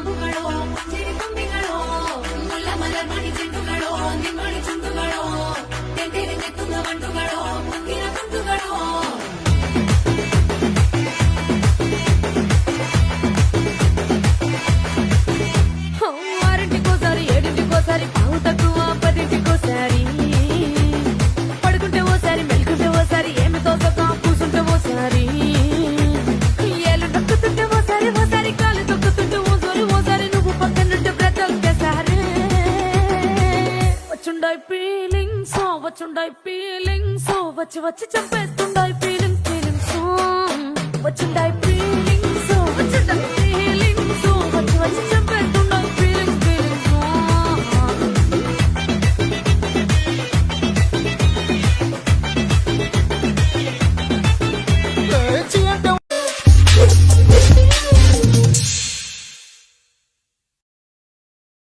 ಹೂವುಗಳೋ ಮುಂಜಿರಿ ತುಂಬಿಗಳೋ ಮುಲ್ಲ ಮಲರ್ಮಣಿ ಚೆಂಡುಗಳೋ ನಿಮ್ಮಳಿ ಚುಂಡುಗಳೋ ತೆಂದಿರಿ ನೆತ್ತುಂಗ ಮಂಡುಗಳೋ ಮುಂಗಿನ ತುಂಡುಗಳೋ ఆరింటికోసారి ఏడింటికోసారి పావు తక్కువ పదింటికోసారి పడుకుంటే ఓసారి మెలుకుంటే ఓసారి ఏమి తోసక కూసుంటే ఓసారి ఏళ్ళు నొక్కుతుంటే ఓసారి ఓసారి కాలు తొక్కుతుంటే ఓసారి నువ్వు పక్కనుంటే బ్రతొక్కేసారి వచ్చుండాయి ఫీలింగ్స్ వచ్చి వచ్చి చంపేస్తుండాయి ఫీలింగ్స్ వచ్చుండాయి ఫీలింగ్స్